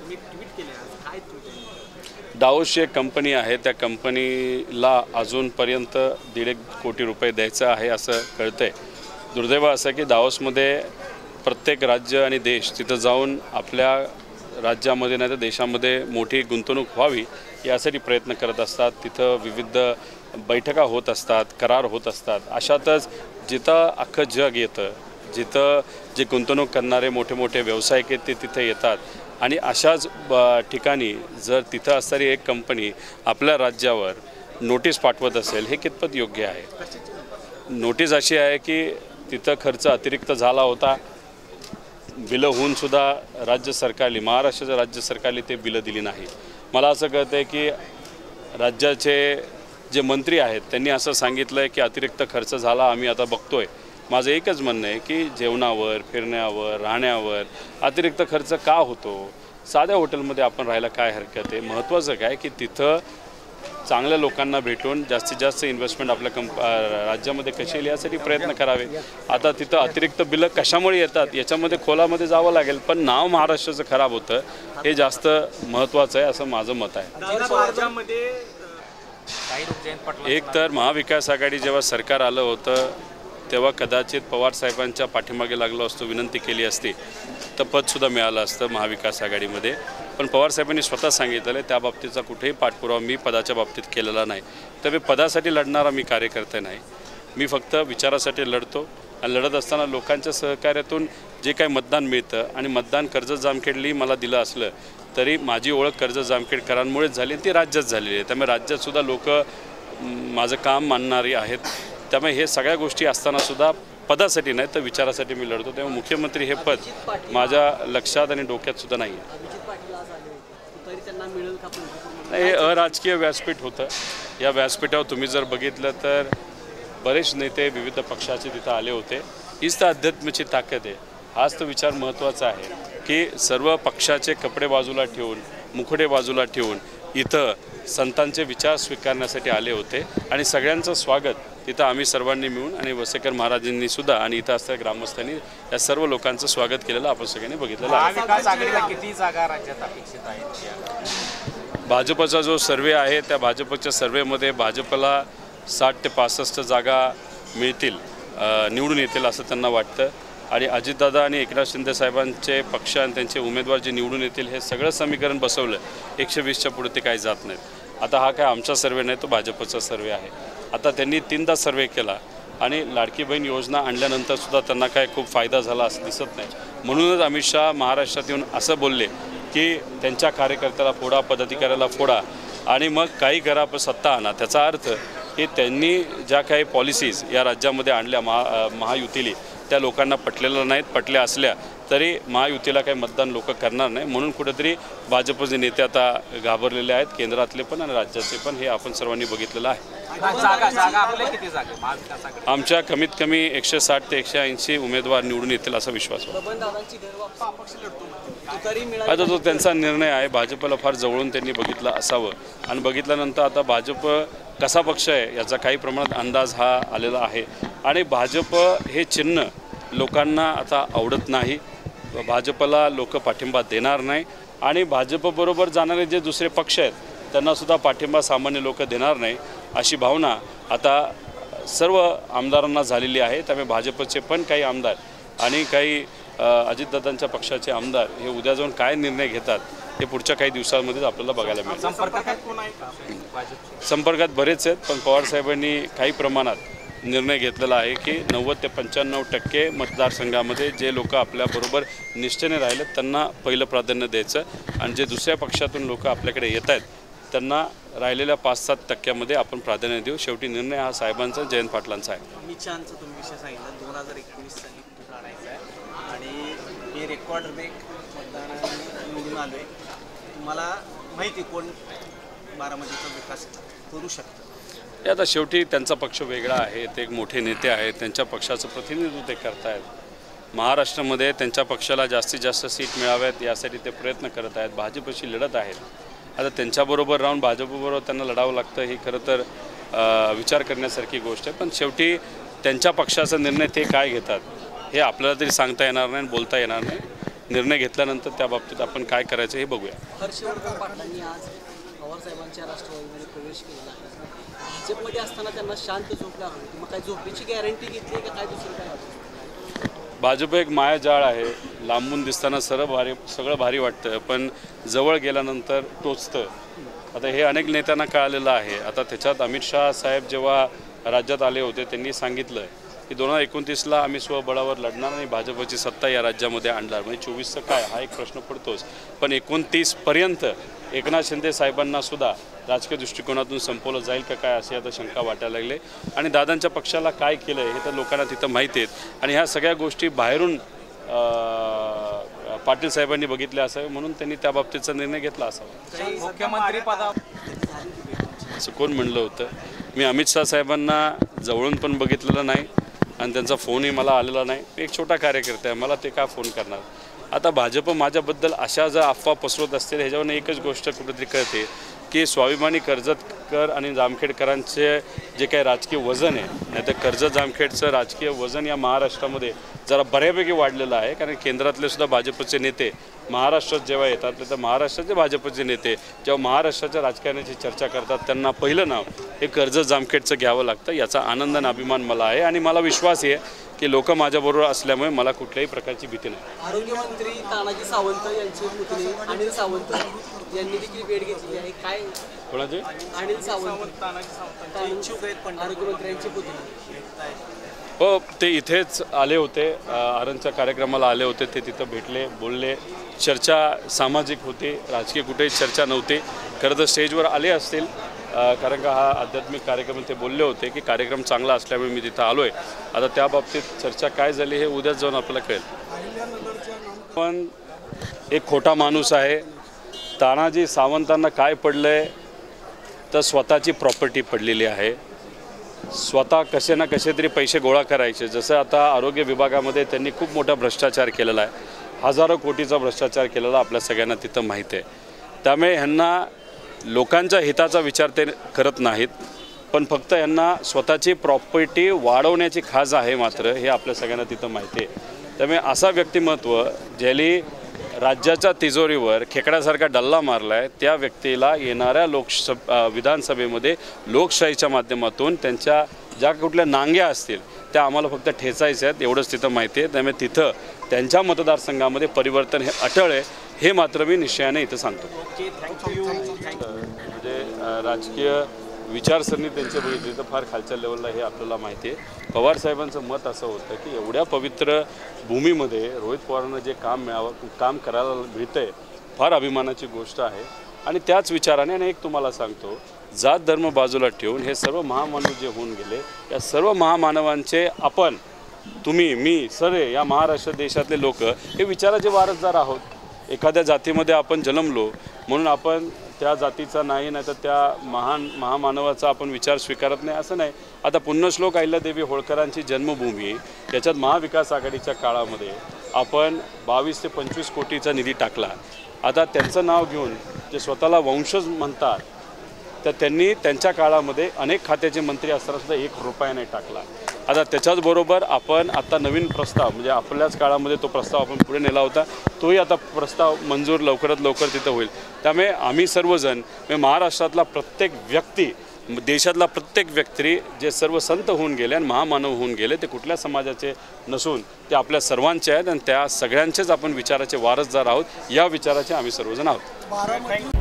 तुम्ही ट्विट केले आज काय ट्विट? दावोसची एक कंपनी आहे, त्या कंपनीला अजूनपर्यंत 1.5 कोटी रुपये द्यायचं आहे असं कळतंय. दुर्दैव असं की दावोसमध्ये प्रत्येक राज्य आणि देश तिथं जाऊन आपल्या राज्यामध्ये नाही तर देशामध्ये मोठी गुंतवणूक व्हावी यासाठी प्रयत्न करत असतात. तिथं विविध बैठका होत असतात, करार होत असतात. अशातच जिथं अख्खं जग येतं, जिथं जे गुंतवणूक करणारे मोठे मोठे व्यावसायिक आहेत ते तिथे येतात आणि अशाच ठिकाणी जर तिथं असणारी एक कंपनी आपल्या राज्यावर नोटीस पाठवत असेल हे कितपत योग्य आहे? नोटीस अशी आहे की तिथं खर्च अतिरिक्त झाला होता, बिलं होऊनसुद्धा राज्य सरकारने महाराष्ट्राच्या राज्य सरकारने ते बिलं दिली नाही. मला असं कळतं आहे की राज्याचे जे मंत्री आहेत त्यांनी असं सांगितलं आहे की अतिरिक्त खर्च झाला, आम्ही आता बघतोय. माझं एकच म्हणणं आहे की जेवणावर, फिरण्यावर, राहण्यावर अतिरिक्त खर्च का होतो? साध्या हॉटेलमध्ये आपण राहायला काय हरकत आहे? महत्त्वाचं काय की तिथं चांगल्या लोकांना भेटून जास्तीत जास्त इन्व्हेस्टमेंट आपल्या राज्यामध्ये कशी येईल यासाठी प्रयत्न करावे. आता तिथं अतिरिक्त बिलं कशामुळे येतात याच्यामध्ये खोलामध्ये जावं लागेल, पण नाव महाराष्ट्राचं खराब होतं हे जास्त महत्त्वाचं आहे असं माझं मत आहे. एक तर महाविकास आघाडी जेव्हा सरकार आलं होतं तेव्हा कदाचित पवारसाहेबांच्या पाठीमागे लागलो असतो, विनंती केली असती तर पदसुद्धा मिळालं असतं महाविकास आघाडीमध्ये. पण पवारसाहेबांनी स्वतः सांगितलेलं आहे त्या बाबतीचा कुठेही पाठपुरावा मी पदाच्या बाबतीत केलेला नाही. तर मी पदासाठी लढणारा मी कार्यकर्ता नाही, मी फक्त विचारासाठी लढतो आणि लढत असताना लोकांच्या सहकार्यातून जे काही मतदान मिळतं आणि मतदान कर्जत जामखेडली मला दिलं असलं तरी माझी ओळख कर्जत जामखेडकरांमुळेच झाली आणि ती राज्यात झालेली आहे. त्यामुळे राज्यातसुद्धा लोक माझं काम मानणारी आहेत. त्यामुळे हे सगळ्या गोष्टी असतानासुद्धा पदासाठी नाही तर विचारासाठी मी लढतो. त्यामुळे मुख्यमंत्री हे पद माझ्या लक्षात आणि डोक्यातसुद्धा नाही आहे. हे अराजकीय व्यासपीठ होतं. या व्यासपीठावर तुम्ही जर बघितलं तर बरेच नेते विविध पक्षाचे तिथं आले होते. हीच तर अध्यात्माची ताकद आहे. हाच तो विचार महत्त्वाचा आहे की सर्व पक्षाचे कपडे बाजूला ठेवून, मुखडे बाजूला ठेवून इथं संतांचे विचार स्वीकारण्यासाठी आले होते आणि सगळ्यांचं स्वागत तिथं आम्ही सर्वांनी मिळून आणि वसेकर महाराजांनी सुद्धा आणि इथं असणाऱ्या ग्रामस्थांनी या सर्व लोकांचं स्वागत केलेलं आपण सगळ्यांनी बघितलेलं आहे. किती जागा राज्यात अपेक्षित आहेत? भाजपचा जो सर्वे आहे त्या भाजपच्या सर्वेमध्ये भाजपला 60 ते 65 जागा मिळतील, निवडून येतील असं त्यांना वाटतं. आणि अजितदादा आणि एकनाथ शिंदे साहेबांचे पक्ष आणि त्यांचे उमेदवार जे निवडून येतील हे सगळं समीकरण बसवलं 120च्या पुढे ते काही जात नाहीत. आता हा काय आमचा सर्वे नाही, तो भाजपचा सर्वे आहे. आता त्यांनी 3दा सर्वे केला आणि लाडकी बहीण योजना आणल्यानंतरसुद्धा त्यांना काय खूप फायदा झाला असं दिसत नाही. म्हणूनच अमित शहा महाराष्ट्रात येऊन असं बोलले की त्यांच्या कार्यकर्त्याला फोडा, पदाधिकाऱ्याला फोडा आणि मग काही करा पण सत्ता आणा. त्याचा अर्थ की त्यांनी ज्या काही पॉलिसीज या राज्यामध्ये आणल्या महायुतीली त्या लोकांना पटलेल्या नाहीत. पटल्या असल्या तरी महायुतीला काही मतदान लोक करणार नाही. म्हणून कुठेतरी भाजपचे नेते आता घाबरलेले आहेत, केंद्रातले पण आणि राज्याचे पण. हे आपण सर्वांनी बघितलेलं आहे. आमच्या कमीत कमी 160 ते 180 उमेदवार निवडून येतील असा विश्वास आहे. आता तो त्यांचा निर्णय आहे. भाजपला फार जवळून त्यांनी बघितलं असावं आणि बघितल्यानंतर आता भाजप कसा पक्ष आहे याचा काही प्रमाणात अंदाज हा आलेला आहे. आणि भाजप हे चिन्ह लोकांना आता आवडत नाही. भाजपला लोक पाठिंबा देणार नाही आणि भाजपबरोबर जाणारे जे दुसरे पक्ष आहेत त्यांनासुद्धा पाठिंबा सामान्य लोक देणार नाही अशी भावना आता सर्व आमदारांना झालेली आहे. त्यामुळे भाजपचे पण काही आमदार आणि काही अजितदादांच्या पक्षाचे आमदार हे उद्या जाऊन काय निर्णय घेतात हे पुढच्या काही दिवसांमध्येच आपल्याला बघायला मिळेल. संपर्कात बरेच आहेत, पण पवारसाहेबांनी काही प्रमाणात निर्णय घेतलेला आहे की 90 ते 95% मतदारसंघामध्ये जे लोक आपल्याबरोबर निष्ठेने राहिले त्यांना पहिलं प्राधान्य द्यायचं आणि जे दुसऱ्या पक्षातून लोक आपल्याकडे येत आहेत त्यांना राहिलेल्या 5-7% आपण प्राधान्य देऊ. शेवटी निर्णय हा साहेबांचा, जयंत पाटलांचा आहे. अमित शहांचा तुम्ही विषय सांगितला 2019 साली लढायचा आहे आणि हे रेकॉर्ड ब्रेक मतदानाने निवडून आलो आहे. तुम्हाला माहिती कोण बारामतीचा विकास करू शकतं? हे आता शेवटी त्यांचा पक्ष वेगळा आहे, ते एक मोठे नेते आहेत, त्यांच्या पक्षाचं प्रतिनिधित्व ते करतायत. महाराष्ट्रामध्ये त्यांच्या पक्षाला जास्तीत जास्त सीट मिळाव्यात यासाठी ते प्रयत्न करत आहेत. भाजपशी लढत आहेत. आता त्यांच्याबरोबर राहून भाजपबरोबर त्यांना लढावं लागतं ही खरं तर विचार करण्यासारखी गोष्ट आहे. पण शेवटी त्यांच्या पक्षाचा निर्णय ते काय घेतात हे आपल्याला तरी सांगता येणार नाही, बोलता येणार नाही. निर्णय घेतल्यानंतर त्या बाबतीत आपण काय करायचं हे बघूया. हर्षवर्धन पाटलांनी आज पवारसाहेबांच्या राष्ट्रवादीमध्ये प्रवेश केलेला आहे. भाजपमध्ये असताना त्यांना शांत झोप लागली होती, मग काय झोपेची गॅरंटी घेतली का काय दुसरं काय? भाजप एक मायाजाळ आहे. लांबून दिसताना सगळं भारी वाटतं, पण जवळ गेल्यानंतर टोचतं. आता हे अनेक नेत्यांना कळालेलं आहे. आता त्याच्यात अमित शहा साहेब जेव्हा राज्यात आले होते त्यांनी सांगितलं की 2029ला आम्ही स्वबळावर लढणार आणि भाजपची सत्ता या राज्यामध्ये आणणार. म्हणजे 24चं काय हा एक प्रश्न पडतोच, पण 29पर्यंत एकनाथ शिंदे साहेबांना सुद्धा राजकीय दृष्टिकोनातून संपवलं जाईल का काय अशी आता शंका वाटायला लागले. आणि दादांच्या पक्षाला काय केलं हे तर लोकांना तिथं माहिती आहेत आणि ह्या सगळ्या गोष्टी बाहेरून पाटील साहेबांनी बघितल्या असावे म्हणून त्यांनी त्या बाबतीचा निर्णय घेतला असावा. मुख्यमंत्री असं कोण म्हणलं होतं? मी अमित शहा साहेबांना जवळून पण बघितलेलं नाही आणि त्यांचा फोनही मला आलेला नाही. एक छोटा कार्यकर्ता आहे, मला ते का फोन करणार. आता भाजप माझ्याबद्दल अशा जर अफवा पसरवत असतील ह्याच्यावरून एकच गोष्ट कुठेतरी कळते की स्वाभिमानी कर्जतकर आणि जामखेडकरांचे जे काही राजकीय वजन आहे, नाही तर कर्जत जामखेडचं राजकीय वजन या महाराष्ट्रामध्ये जरा बऱ्यापैकी वाढलेलं आहे. कारण केंद्रातले सुद्धा भाजपचे नेते महाराष्ट्रात जेव्हा येतात तर महाराष्ट्राचे भाजपचे नेते जेव्हा महाराष्ट्राच्या राजकारणाची चर्चा करतात त्यांना पहिलं नाव हे कर्जत जामखेडचं घ्यावं लागतं. याचा आनंद आणि अभिमान मला आहे आणि मला विश्वास आहे की लोक माझ्याबरोबर असल्यामुळे मला कुठल्याही प्रकारची भीती नाही. आरोग्यमंत्री तानाजी सावंत यांचे पुतणे अनिल सावंत यांनी देखील भेट घेतली आहे. काय कोणाचे? अनिल सावंत आरोग्यमंत्र्यांचे पुतणे. हो, ते इथेच आले होते, आरणच्या कार्यक्रमाला आले होते. ते तिथं भेटले, बोलले, चर्चा सामाजिक होती, राजकीय कुठेही चर्चा नव्हती. खरं तर स्टेजवर आले असतील कारण का हा आध्यात्मिक कार्यक्रम ते बोलले होते की कार्यक्रम चांगला असल्यामुळे मी तिथं आलो आहे. आता त्या बाबतीत चर्चा काय झाली हे उद्याच जाऊन आपल्याला कळेल. पण एक खोटा माणूस आहे. तानाजी सावंतांना काय पडलं आहे तर स्वतःची प्रॉपर्टी पडलेली आहे. स्वतः कसे ना कसे तरी पैसे गोळा करायचे. जसं आता आरोग्य विभागामध्ये त्यांनी खूप मोठा भ्रष्टाचार केलेला आहे. हजारो कोटीचा भ्रष्टाचार केलेला आपल्या सगळ्यांना तिथं माहीत आहे. त्यामुळे ह्यांना लोकांच्या हिताचा विचार ते करत नाहीत, पण फक्त यांना स्वतःची प्रॉपर्टी वाढवण्याची खाज आहे मात्र हे आपल्या सगळ्यांना तिथं माहिती आहे. त्यामुळे असा व्यक्तिमत्व ज्याने राज्याच्या तिजोरीवर खेकड्यासारखा डल्ला मारला आहे त्या व्यक्तीला येणाऱ्या विधानसभेमध्ये लोकशाहीच्या माध्यमातून त्यांच्या ज्या कुठल्या नांग्या असतील त्या आम्हाला फक्त ठेचायच्या आहेत एवढंच तिथं माहिती आहे. त्यामुळे तिथं त्यांच्या मतदारसंघामध्ये परिवर्तन हे अटळ आहे हे मात्र मी निश्चयाने इथं सांगतो. म्हणजे राजकीय विचारसरणी त्यांच्या बघितली तर फार खालच्या लेवलला हे आपल्याला माहिती आहे. पवारसाहेबांचं मत असं होतं की एवढ्या पवित्र भूमीमध्ये रोहित पवारांना जे काम करायला मिळतं आहे फार अभिमानाची गोष्ट आहे. आणि त्याच विचाराने आणि एक तुम्हाला सांगतो, जात धर्म बाजूला ठेवून हे सर्व महामानव जे होऊन गेले या सर्व महामानवांचे आपण तुम्ही मी सगळे या महाराष्ट्र देशातले लोक हे विचाराचे वारसदार आहोत. एखाद्या जातीमध्ये आपण जन्मलो म्हणून आपण त्या जातीचा नाही तर त्या महामानवाचा आपण विचार स्वीकारत नाही असं नाही. आता पुण्यश्लोक अहिल्यादेवी होळकरांची जन्मभूमी याच्यात महाविकास आघाडीच्या काळामध्ये आपण 22 ते 25 कोटीचा निधी टाकला. आता त्यांचं नाव घेऊन जे स्वतःला वंशज म्हणतात तर त्यांनी त्यांच्या काळामध्ये अनेक खात्याचे मंत्री असताना सुद्धा 1 रुपया नाही टाकला. आता त्याच्याचबरोबर आपण आता नवीन प्रस्ताव म्हणजे आपल्याच काळामध्ये तो प्रस्ताव आपण पुढे नेला होता, तोही आता प्रस्ताव मंजूर लवकरात लवकर तिथं होईल. त्यामुळे आम्ही सर्वजण महाराष्ट्रातला प्रत्येक व्यक्ती देशातला प्रत्येक व्यक्ती जे सर्व संत होऊन गेले आणि महामानव होऊन गेले ते कुठल्या समाजाचे नसून ते आपल्या सर्वांचे आहेत आणि त्या सगळ्यांचेच आपण विचाराचे वारसदार आहोत. या विचाराचे आम्ही सर्वजण आहोत.